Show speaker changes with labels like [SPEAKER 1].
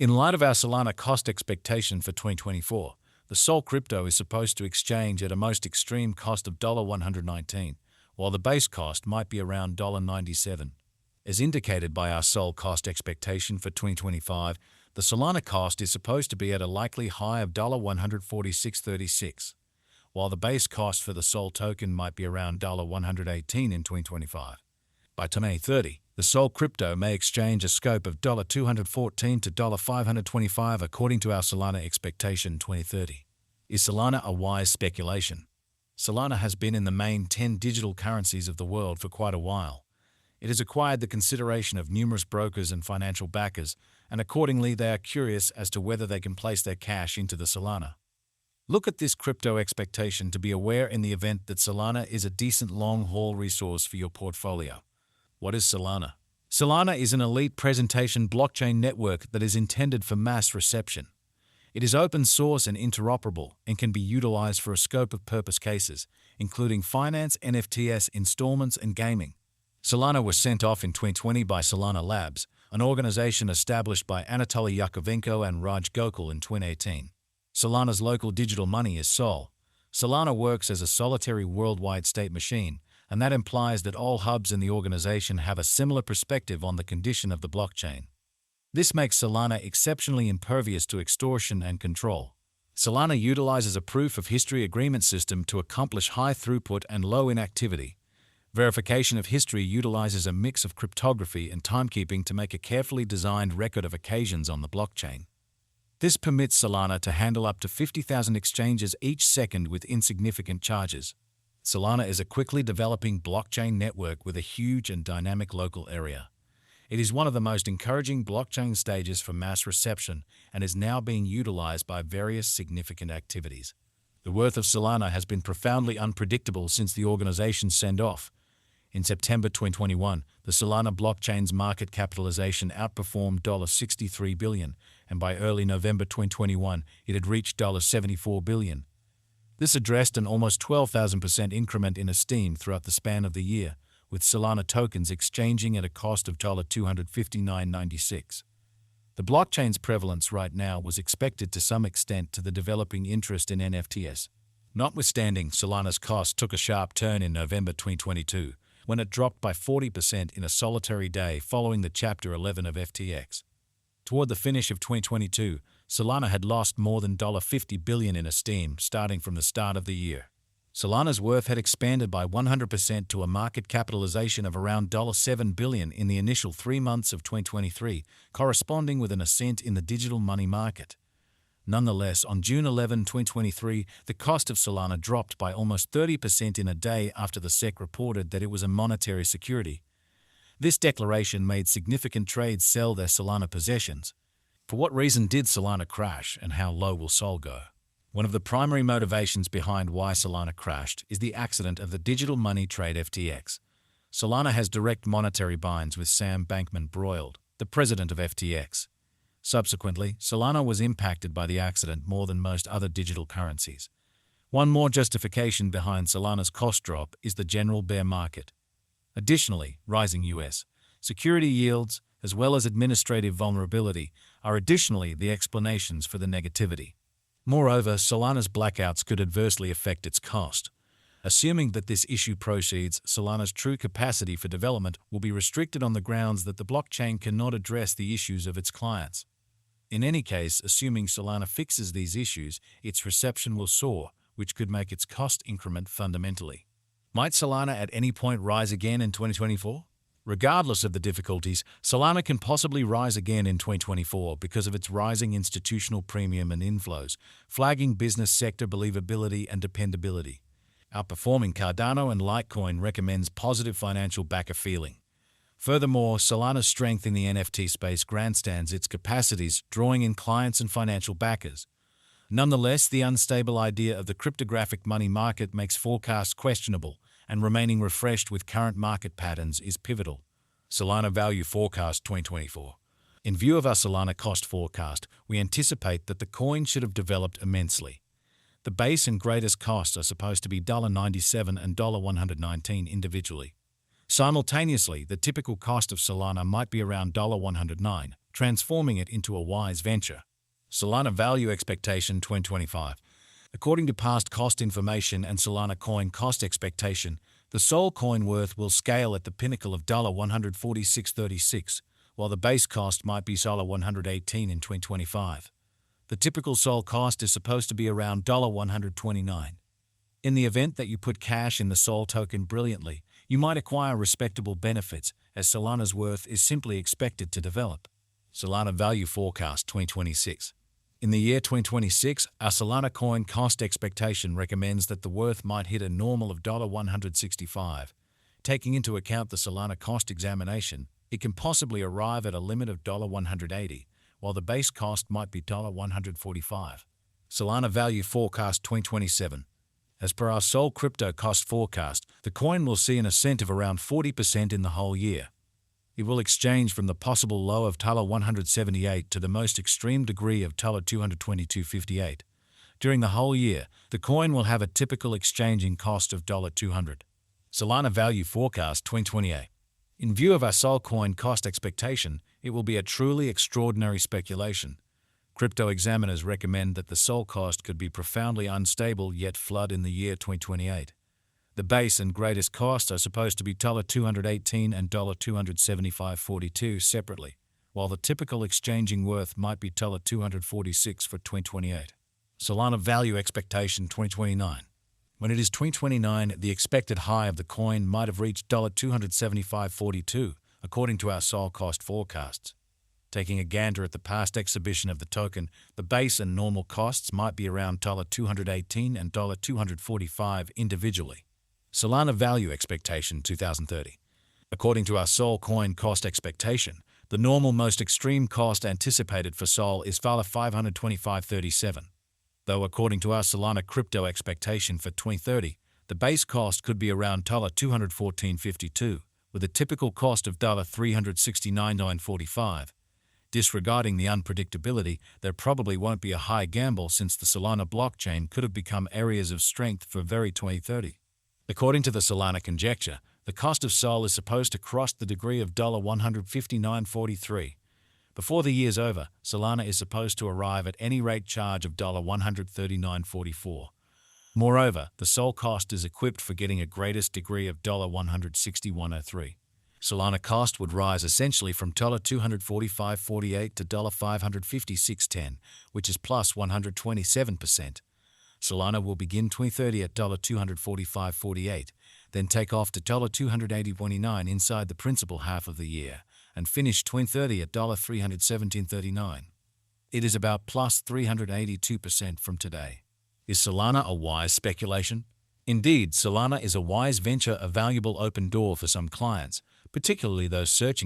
[SPEAKER 1] In light of our Solana cost expectation for 2024, the Sol crypto is supposed to exchange at a most extreme cost of $119, while the base cost might be around $97. As indicated by our Sol cost expectation for 2025, the Solana cost is supposed to be at a likely high of $146.36, while the base cost for the Sol token might be around $118 in 2025. By May 30, the Sol crypto may exchange a scope of $214 to $525 according to our Solana expectation 2030. Is Solana a wise speculation? Solana has been in the main 10 digital currencies of the world for quite a while. It has acquired the consideration of numerous brokers and financial backers, and accordingly they are curious as to whether they can place their cash into the Solana. Look at this crypto expectation to be aware in the event that Solana is a decent long-haul resource for your portfolio. What is Solana? Solana is an elite presentation blockchain network that is intended for mass reception. It is open source and interoperable and can be utilized for a scope of purpose cases, including finance, NFTs, installments, and gaming. Solana was sent off in 2020 by Solana Labs, an organization established by Anatoly Yakovenko and Raj Gokul in 2018. Solana's local digital money is Sol. Solana works as a solitary worldwide state machine, and that implies that all hubs in the organization have a similar perspective on the condition of the blockchain. This makes Solana exceptionally impervious to extortion and control. Solana utilizes a proof-of-history agreement system to accomplish high throughput and low inactivity. Verification of history utilizes a mix of cryptography and timekeeping to make a carefully designed record of occasions on the blockchain. This permits Solana to handle up to 50,000 exchanges each second with insignificant charges. Solana is a quickly developing blockchain network with a huge and dynamic local area. It is one of the most encouraging blockchain stages for mass reception and is now being utilized by various significant activities. The worth of Solana has been profoundly unpredictable since the organization's send-off. In September 2021, the Solana blockchain's market capitalization outperformed $63 billion, and by early November 2021, it had reached $74 billion. This addressed an almost 12,000% increment in esteem throughout the span of the year, with Solana tokens exchanging at a cost of $259.96. The blockchain's prevalence right now was expected to some extent to the developing interest in NFTs. Notwithstanding, Solana's cost took a sharp turn in November 2022, when it dropped by 40% in a solitary day following the Chapter 11 of FTX. Toward the finish of 2022, Solana had lost more than $50 billion in esteem starting from the start of the year. Solana's worth had expanded by 100% to a market capitalization of around $7 billion in the initial 3 months of 2023, corresponding with an ascent in the digital money market. Nonetheless, on June 11, 2023, the cost of Solana dropped by almost 30% in a day after the SEC reported that it was a monetary security. This declaration made significant trades sell their Solana possessions. For what reason did Solana crash, and how low will Sol go? One of the primary motivations behind why Solana crashed is the accident of the digital money trade FTX. Solana has direct monetary binds with Sam Bankman-Breuel, the president of FTX. Subsequently, Solana was impacted by the accident more than most other digital currencies. One more justification behind Solana's cost drop is the general bear market. Additionally, rising U.S. security yields, as well as administrative vulnerability, are additionally the explanations for the negativity. Moreover, Solana's blackouts could adversely affect its cost. Assuming that this issue proceeds, Solana's true capacity for development will be restricted on the grounds that the blockchain cannot address the issues of its clients. In any case, assuming Solana fixes these issues, its reception will soar, which could make its cost increment fundamentally. Might Solana at any point rise again in 2024? Regardless of the difficulties, Solana can possibly rise again in 2024 because of its rising institutional premium and inflows, flagging business sector believability and dependability. Outperforming Cardano and Litecoin recommends positive financial backer feeling. Furthermore, Solana's strength in the NFT space grandstands its capacities, drawing in clients and financial backers. Nonetheless, the unstable idea of the cryptographic money market makes forecasts questionable, and remaining refreshed with current market patterns is pivotal. Solana Value Forecast 2024. In view of our Solana cost forecast, we anticipate that the coin should have developed immensely. The base and greatest costs are supposed to be $97 and $119 individually. Simultaneously, the typical cost of Solana might be around $109. transforming it into a wise venture. Solana Value Expectation 2025. According to past cost information and Solana coin cost expectation, the Sol coin worth will scale at the pinnacle of $146.36, while the base cost might be $118 in 2025. The typical Sol cost is supposed to be around $129. In the event that you put cash in the Sol token brilliantly, you might acquire respectable benefits, as Solana's worth is simply expected to develop. Solana Value Forecast 2026. In the year 2026, our Solana coin cost expectation recommends that the worth might hit a normal of $165. Taking into account the Solana cost examination, it can possibly arrive at a limit of $180, while the base cost might be $145. Solana Value Forecast 2027. As per our Sol crypto cost forecast, the coin will see an ascent of around 40% in the whole year. It will exchange from the possible low of $178 to the most extreme degree of $222.58. During the whole year, the coin will have a typical exchanging cost of $200. Solana Value Forecast 2028. In view of our Sol coin cost expectation, it will be a truly extraordinary speculation. Crypto examiners recommend that the Sol cost could be profoundly unstable yet flood in the year 2028. The base and greatest costs are supposed to be $218 and $275.42 separately, while the typical exchanging worth might be $246 for 2028. Solana Value Expectation 2029. When it is 2029, the expected high of the coin might have reached $275.42, according to our Sol cost forecasts. Taking a gander at the past exhibition of the token, the base and normal costs might be around $218 and $245 individually. Solana Value Expectation 2030. According to our Sol coin cost expectation, the normal most extreme cost anticipated for Sol is $525.37. Though according to our Solana crypto expectation for 2030, the base cost could be around $214.52, with a typical cost of $369.45. Disregarding the unpredictability, there probably won't be a high gamble since the Solana blockchain could have become areas of strength for very 2030. According to the Solana conjecture, the cost of Sol is supposed to cross the degree of $159.43. Before the year's over, Solana is supposed to arrive at any rate charge of $139.44. Moreover, the Sol cost is equipped for getting a greatest degree of $161.03. Solana cost would rise essentially from $245.48 to $556.10, which is plus 127%. Solana will begin 2030 at $245.48, then take off to $280.29 inside the principal half of the year, and finish 2030 at $317.39. It is about plus 382% from today. Is Solana a wise speculation? Indeed, Solana is a wise venture, a valuable open door for some clients, particularly those searching